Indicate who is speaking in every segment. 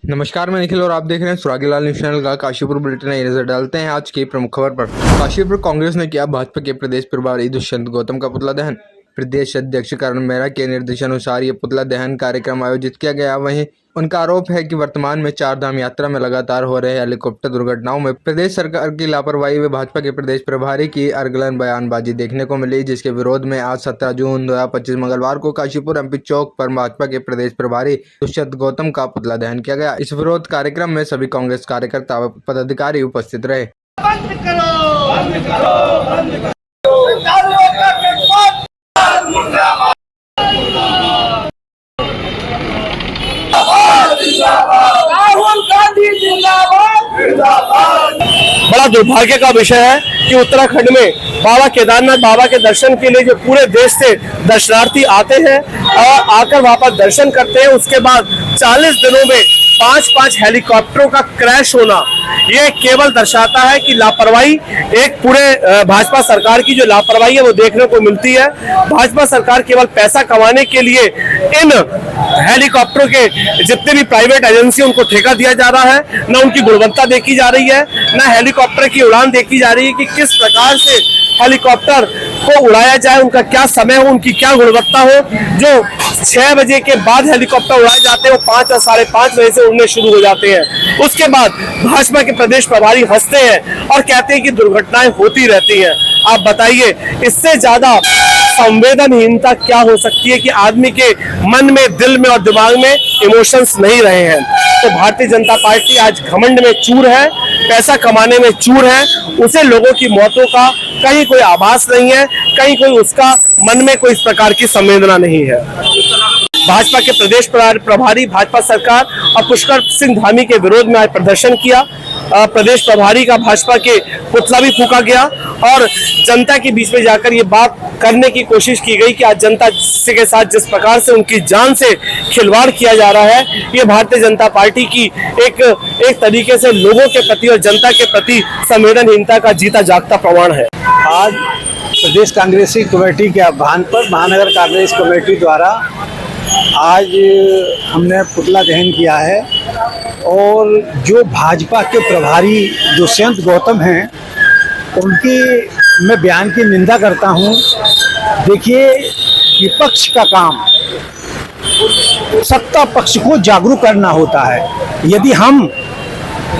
Speaker 1: नमस्कार, मैं निखिल और आप देख रहे हैं सुरागीलाल न्यूज चैनल का काशीपुर बुलेटिन। नजर डालते हैं आज की प्रमुख खबर पर। काशीपुर कांग्रेस ने किया भाजपा के प्रदेश प्रभारी दुष्यंत गौतम का पुतला दहन। प्रदेश अध्यक्ष करण मेहरा के निर्देशानुसार ये पुतला दहन कार्यक्रम आयोजित किया गया। वहीं उनका आरोप है कि वर्तमान में चार धाम यात्रा में लगातार हो रहे हेलीकॉप्टर दुर्घटनाओं में प्रदेश सरकार की लापरवाही व भाजपा के प्रदेश प्रभारी की अर्गलन बयानबाजी देखने को मिली, जिसके विरोध में आज 17 जून 2025 मंगलवार को काशीपुर एमपी चौक पर भाजपा के प्रदेश प्रभारी दुष्यंत गौतम का पुतला दहन किया गया। इस विरोध कार्यक्रम में सभी कांग्रेस कार्यकर्ता व पदाधिकारी उपस्थित रहे।
Speaker 2: बंद करो, बंद करो, बंद करो। राहुल गांधी जिंदाबाद।
Speaker 3: बड़ा दुर्भाग्य का विषय है कि उत्तराखंड में बाबा केदारनाथ बाबा के दर्शन के लिए जो पूरे देश से दर्शनार्थी आते हैं और आकर वहां पर दर्शन करते हैं, उसके बाद 40 दिनों में 5 हेलीकॉप्टरों का क्रैश होना, ये केवल दर्शाता है कि लापरवाही एक पूरे भाजपा सरकार की जो लापरवाही है वो देखने को मिलती है। भाजपा सरकार केवल पैसा कमाने के लिए इन हेलीकॉप्टरों के जितने भी प्राइवेट एजेंसी उनको ठेका दिया जा रहा है, न उनकी गुणवत्ता देखी जा रही है, न हेलीकॉप्टर की उड़ान देखी जा रही है कि किस प्रकार से हेलीकॉप्टर को उड़ाया जाए, उनका क्या समय हो, उनकी क्या गुणवत्ता हो। जो 6 बजे के बाद हेलीकॉप्टर उड़ाए जाते हैं वो 5 और 5:30 बजे से उड़ने शुरू हो जाते हैं। उसके बाद भाजपा के प्रदेश प्रभारी हंसते हैं और कहते हैं कि दुर्घटनाएं होती रहती हैं। आप बताइए, इससे ज्यादा संवेदनहीनता क्या हो सकती है कि आदमी के मन में, दिल में और दिमाग में इमोशंस नहीं रहे हैं। तो भारतीय जनता पार्टी आज घमंड में चूर है, पैसा कमाने में चूर है, उसे लोगों की मौतों का कहीं कोई आभास नहीं है, कहीं कोई उसका मन में कोई इस प्रकार की संवेदना नहीं है। भाजपा के प्रदेश प्रभारी भाजपा सरकार और पुष्कर सिंह धामी के विरोध में आज प्रदर्शन किया। प्रदेश प्रभारी का भाजपा के पुतला भी फूका गया और जनता के बीच में जाकर ये बात करने की कोशिश की गई कि आज जनता के साथ जिस प्रकार से उनकी जान से खिलवाड़ किया जा रहा है, ये भारतीय जनता पार्टी की एक तरीके से लोगों के प्रति और जनता के प्रति संवेदनहीनता का जीता जागता प्रमाण है।
Speaker 4: आज प्रदेश कांग्रेसी कमेटी के आह्वान पर महानगर कांग्रेस कमेटी द्वारा आज हमने पुतला दहन किया है और जो भाजपा के प्रभारी दुष्यंत गौतम हैं उनकी मैं बयान की निंदा करता हूं। देखिए, विपक्ष का काम सत्ता पक्ष को जागरूक करना होता है। यदि हम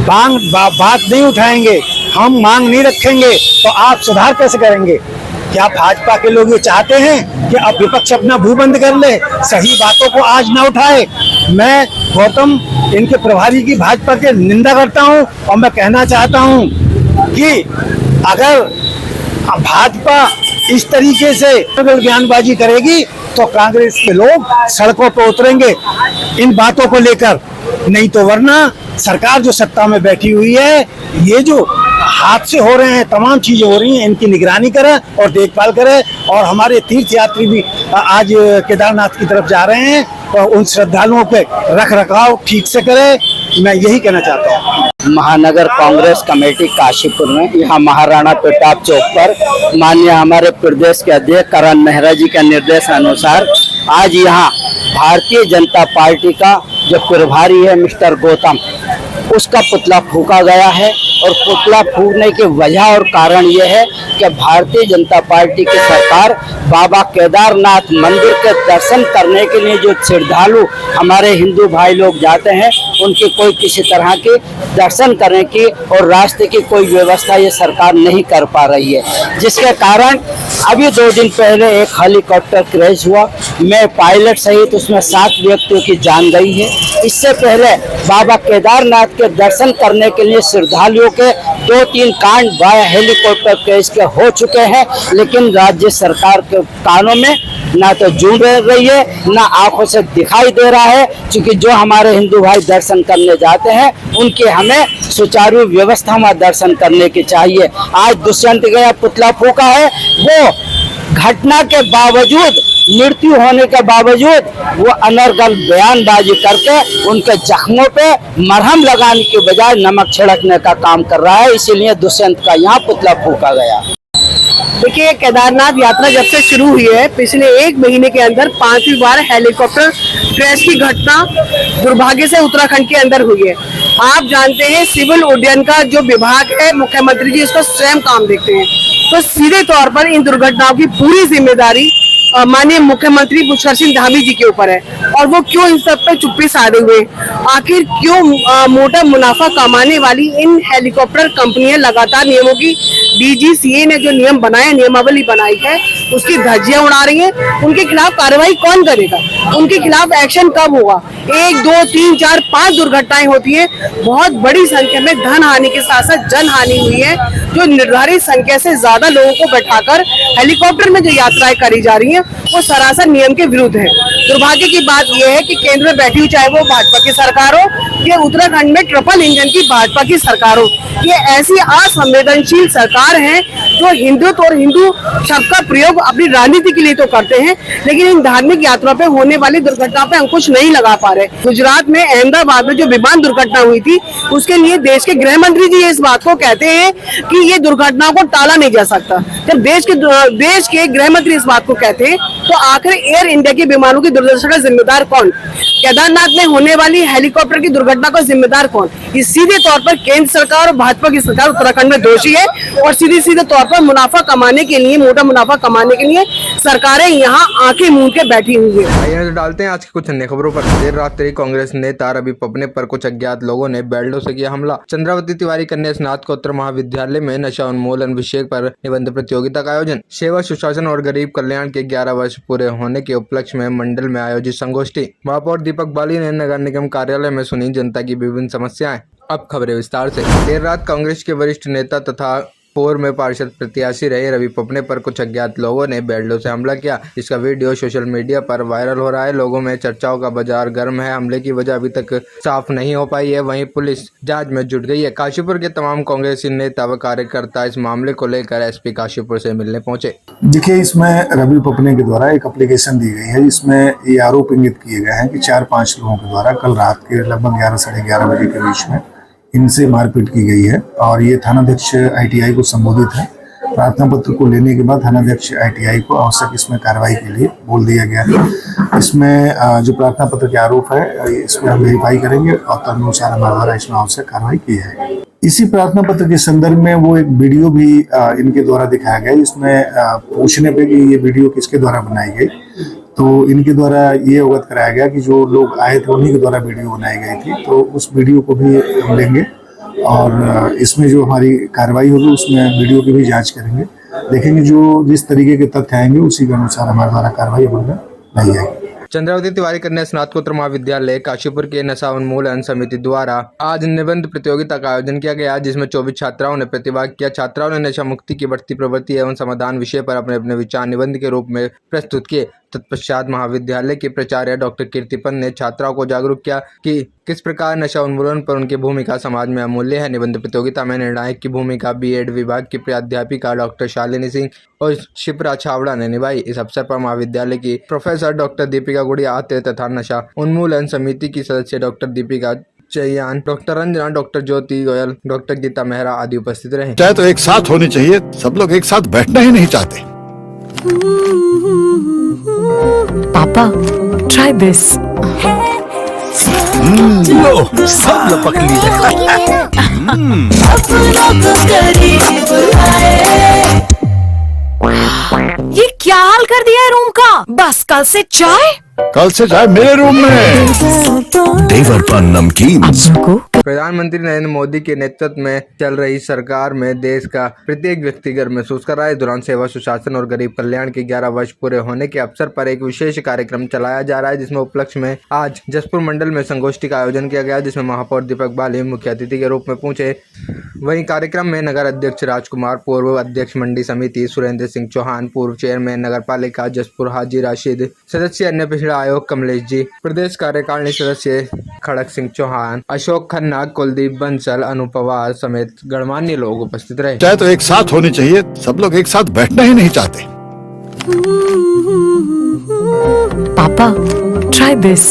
Speaker 4: बात नहीं उठाएंगे, हम मांग नहीं रखेंगे, तो आप सुधार कैसे करेंगे? क्या भाजपा के लोग ये चाहते हैं कि अब विपक्ष अपना मुंह बंद कर ले, सही बातों को आज ना उठाए? मैं गौतम इनके प्रभारी की भाजपा के निंदा करता हूं और मैं कहना चाहता हूं कि अगर भाजपा इस तरीके से बयानबाजी करेगी तो कांग्रेस के लोग सड़कों पर उतरेंगे इन बातों को लेकर। नहीं तो वरना सरकार जो सत्ता में बैठी हुई है, ये जो हादसे हो रहे हैं, तमाम चीजें हो रही हैं, इनकी निगरानी करे और देखभाल करे। और हमारे तीर्थ यात्री भी आज केदारनाथ की तरफ जा रहे हैं और उन श्रद्धालुओं पे रख रखाव ठीक से करे। मैं यही कहना चाहता हूँ।
Speaker 5: महानगर कांग्रेस कमेटी काशीपुर में यहाँ महाराणा प्रताप चौक पर माननीय हमारे प्रदेश के अध्यक्ष करण मेहरा जी के निर्देश अनुसार आज यहाँ भारतीय जनता पार्टी का जो प्रभारी है मिस्टर गौतम, उसका पुतला फूका गया है। और पुतला फूकने की वजह और कारण ये है कि भारतीय जनता पार्टी की सरकार बाबा केदारनाथ मंदिर के दर्शन करने के लिए जो श्रद्धालु हमारे हिंदू भाई लोग जाते हैं, उनकी कोई किसी तरह के दर्शन करने की और रास्ते की कोई व्यवस्था ये सरकार नहीं कर पा रही है, जिसके कारण अभी 2 दिन पहले एक हेलीकॉप्टर क्रैश हुआ। मैं पायलट सहित उसमें 7 व्यक्तियों की जान गई है। इससे पहले बाबा केदारनाथ के दर्शन करने के लिए श्रद्धालुओं के 2-3 कांड वाया हेलीकॉप्टर क्रैश के हो चुके हैं, लेकिन राज्य सरकार के कानों में ना तो जूं रही है, ना आंखों से दिखाई दे रहा है। क्योंकि जो हमारे हिंदू भाई दर्शन करने जाते हैं, उनके हमें सुचारू व्यवस्था में दर्शन करने की चाहिए। आज दुष्यंत गया पुतला फूका है, वो घटना के बावजूद, मृत्यु होने के बावजूद वो अनर्गल बयानबाजी करके उनके जख्मों पे मरहम लगाने के बजाय नमक छिड़कने का काम कर रहा है। इसीलिए दुष्यंत का यहाँ पुतला फूका गया।
Speaker 3: देखिए, केदारनाथ यात्रा जब से शुरू हुई है पिछले 1 महीने के अंदर 5वीं बार हेलीकॉप्टर क्रैश की घटना दुर्भाग्य से उत्तराखंड के अंदर हुई है। आप जानते हैं सिविल उड्डयन का जो विभाग है, मुख्यमंत्री जी इसको स्वयं काम देखते हैं, तो सीधे तौर पर इन दुर्घटनाओं की पूरी जिम्मेदारी माननीय मुख्यमंत्री पुष्कर सिंह धामी जी के ऊपर है। और वो क्यों इन सब पे चुप्पी साधे हुए, आखिर क्यों मोटा मुनाफा कमाने वाली इन हेलीकॉप्टर कंपनियां लगातार नियमों की DGCA ने जो नियम बनाए, नियमावली बनाई है, उसकी धज्जियां उड़ा रही हैं। उनके खिलाफ कार्रवाई कौन करेगा, उनके खिलाफ एक्शन कब होगा? 1, 2, 3, 4, 5 दुर्घटनाएं होती है, बहुत बड़ी संख्या में धन हानि के साथ साथ जन हानि हुई है। जो निर्धारित संख्या से ज्यादा लोगों को बैठाकर हेलीकॉप्टर में जो यात्राएं करी जा रही हैं, वो सरासर नियम के विरुद्ध है। दुर्भाग्य की बात यह है कि केंद्र में बैठी हुई चाहे वो भाजपा की सरकार हो या उत्तराखंड में ट्रिपल इंजन की भाजपा की सरकार हो, ये ऐसी असंवेदनशील सरकार है जो हिंदुत्व और हिंदू शब्द का प्रयोग अपनी राजनीति के लिए तो करते हैं, लेकिन इन धार्मिक यात्रा पे होने वाली दुर्घटना पे अंकुश नहीं लगा पा रहे। गुजरात में अहमदाबाद में जो विमान दुर्घटना हुई थी, उसके लिए देश के गृह मंत्री जी इस बात को कहते हैं कि ये दुर्घटनाओं को टाला नहीं जा सकता। जब देश के गृह मंत्री इस बात को कहते हैं, तो आखिर एयर इंडिया के विमानों की दुर्दशा का जिम्मेदार कौन? केदारनाथ में होने वाली हेलीकॉप्टर की दुर्घटना का जिम्मेदार कौन? ये सीधे तौर पर केंद्र सरकार और भाजपा की सरकार उत्तराखंड में दोषी है, और सीधे तौर पर मुनाफा कमाने के लिए, मोटा मुनाफा कमाने के लिए सरकारें यहाँ आंखें मूंद के बैठी हुई है।
Speaker 1: आइए नजर डालते हैं आज की कुछ अन्य खबरों पर। देर रात्रि कांग्रेस नेता रवि पपने पर कुछ अज्ञात लोगों ने बेल्टों से किया हमला। चंद्रावती तिवारी कन्या स्नातकोत्तर महाविद्यालय में नशा उन्मूलन विषय पर निबंध प्रतियोगिता का आयोजन। सेवा सुशासन और गरीब कल्याण के 11 वर्ष पूरे होने के उपलक्ष्य में मंडल में आयोजित संगोष्ठी। महापौर दीपक बाली ने नगर निगम कार्यालय में सुनी जनता की विभिन्न समस्याएं। अब खबरें विस्तार से। देर रात कांग्रेस के वरिष्ठ नेता तथा पूर्व में पार्षद प्रत्याशी रहे रवि पपने पर कुछ अज्ञात लोगों ने बेल्टों से हमला किया, जिसका वीडियो सोशल मीडिया पर वायरल हो रहा है। लोगों में चर्चाओं का बाजार गर्म है। हमले की वजह अभी तक साफ नहीं हो पाई है, वहीं पुलिस जांच में जुट गई है। काशीपुर के तमाम कांग्रेसी नेता व कार्यकर्ता इस मामले को लेकर SP काशीपुर से मिलने पहुंचे।
Speaker 6: देखिए, इसमें रवि पपने के द्वारा एक एप्लीकेशन दी गई है, जिसमें ये आरोप इंगित किए गए हैं कि 4-5 लोगों के द्वारा कल रात के लगभग 11 साढ़े 11 बजे के बीच में इनसे मारपीट की गई है। और ये थानाध्यक्ष ITI को संबोधित है। प्रार्थना पत्र को लेने के बाद थानाध्यक्ष ITI को आवश्यक इसमें कार्रवाई के लिए बोल दिया गया है। इसमें जो प्रार्थना पत्र के आरोप है, इसमें हम वेरीफाई करेंगे और तदनुसार हमारे द्वारा इसमें आवश्यक कार्रवाई की जाएगी। इसी प्रार्थना पत्र के संदर्भ में वो एक वीडियो भी इनके द्वारा दिखाया गया, इसमें पूछने पे कि ये वीडियो किसके द्वारा बनाई गई, तो इनके द्वारा ये अवगत कराया गया कि जो लोग आए थे उन्हीं के द्वारा वीडियो बनाई गई थी। तो उस वीडियो को भी हम लेंगे और इसमें जो हमारी कार्रवाई होगी उसमें वीडियो की भी जांच करेंगे, देखेंगे जो जिस तरीके के तथ्य आएंगे उसी के अनुसार हमारे द्वारा कार्रवाई अमल में लाई जाएगी।
Speaker 1: चंद्रावती तिवारी कन्या स्नातकोत्तर महाविद्यालय काशीपुर के नशा उन्मूलन समिति द्वारा आज निबंध प्रतियोगिता का आयोजन किया गया, जिसमें 24 छात्राओं ने प्रतिभाग किया। छात्राओं ने नशा मुक्ति की बढ़ती प्रवृत्ति एवं समाधान विषय पर अपने अपने विचार निबंध के रूप में प्रस्तुत किए। तत्पश्चात महाविद्यालय के प्राचार्य डॉक्टर कीर्तिपन ने छात्राओं को जागरूक किया कि किस प्रकार नशा उन्मूलन पर उनकी भूमिका समाज में अमूल्य है। निबंध प्रतियोगिता में निर्णायक की भूमिका B.Ed विभाग की प्राध्यापिका डॉक्टर शालिनी सिंह और शिप्रा छावड़ा ने निभाई। इस अवसर पर महाविद्यालय की प्रोफेसर डॉक्टर दीपिका गुड़िया आते तथा नशा उन्मूलन समिति की सदस्य doctor Deepika Chaiyan, doctor Ranjana, doctor Jyoti Goyal, doctor Geeta Mehra आदि उपस्थित रहे।
Speaker 7: चाहे तो एक साथ होनी चाहिए, सब लोग एक साथ बैठना ही नहीं चाहते।
Speaker 8: पापा, try this.
Speaker 7: लो, सब लपक ली।
Speaker 8: ये क्या हाल कर दिया है रूम का? बस कल से चाय
Speaker 7: मेरे रूम में। देवर पान नमकीन।
Speaker 1: प्रधानमंत्री नरेंद्र मोदी के नेतृत्व में चल रही सरकार में देश का प्रत्येक व्यक्ति गर्व महसूस कर रहा है। दौरान सेवा सुशासन और गरीब कल्याण के 11 वर्ष पूरे होने के अवसर पर एक विशेष कार्यक्रम चलाया जा रहा है, जिसमें उपलक्ष्य में आज जसपुर मंडल में संगोष्ठी का आयोजन किया गया, जिसमें महापौर दीपक बाली मुख्य अतिथि के रूप में पहुंचे। वहीं कार्यक्रम में नगर अध्यक्ष राजकुमार, पूर्व अध्यक्ष मंडी समिति सुरेंद्र सिंह चौहान, पूर्व चेयरमैन नगर पालिका जसपुर हाजी राशिद, सदस्य अन्य पिछड़ा आयोग कमलेश जी, प्रदेश कार्यकारिणी सदस्य खड़क सिंह चौहान, अशोक खन्ना, कुलदीप बंसल, अनुपवार समेत गणमान्य लोग उपस्थित रहे।
Speaker 7: चाहे तो एक साथ होनी चाहिए, सब लोग एक साथ बैठना ही नहीं चाहते।
Speaker 8: पापा, try this.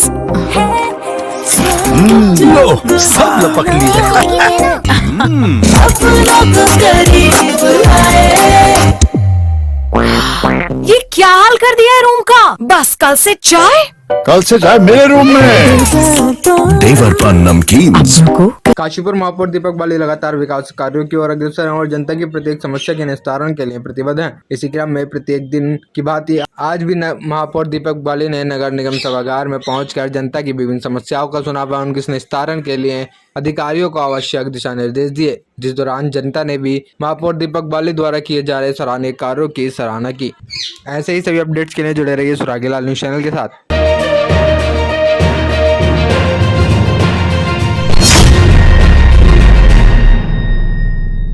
Speaker 7: लो, सब लपक ली।
Speaker 8: ये क्या हाल कर दिया है रूम का? बस कल से चाय।
Speaker 7: कल से चाय मेरे रूम में। देवर पान नमकीन।
Speaker 1: काशीपुर महापौर दीपक बाली लगातार विकास कार्यों की ओर अग्रसर हैं और जनता की प्रत्येक समस्या के निस्तारण के लिए प्रतिबद्ध हैं। इसी क्रम में प्रत्येक दिन की भांति आज भी महापौर दीपक बाली ने नगर निगम सभागार में पहुंचकर जनता की विभिन्न समस्याओं का सुना व उनके निस्तारण के लिए अधिकारियों को आवश्यक दिशा निर्देश दिए, जिस दौरान जनता ने भी महापौर दीपक बाली द्वारा किए जा रहे सराहनीय कार्यों की सराहना की। ऐसे ही सभी अपडेट्स के लिए जुड़े रहिए सुरागीलाल न्यूज़ चैनल के साथ।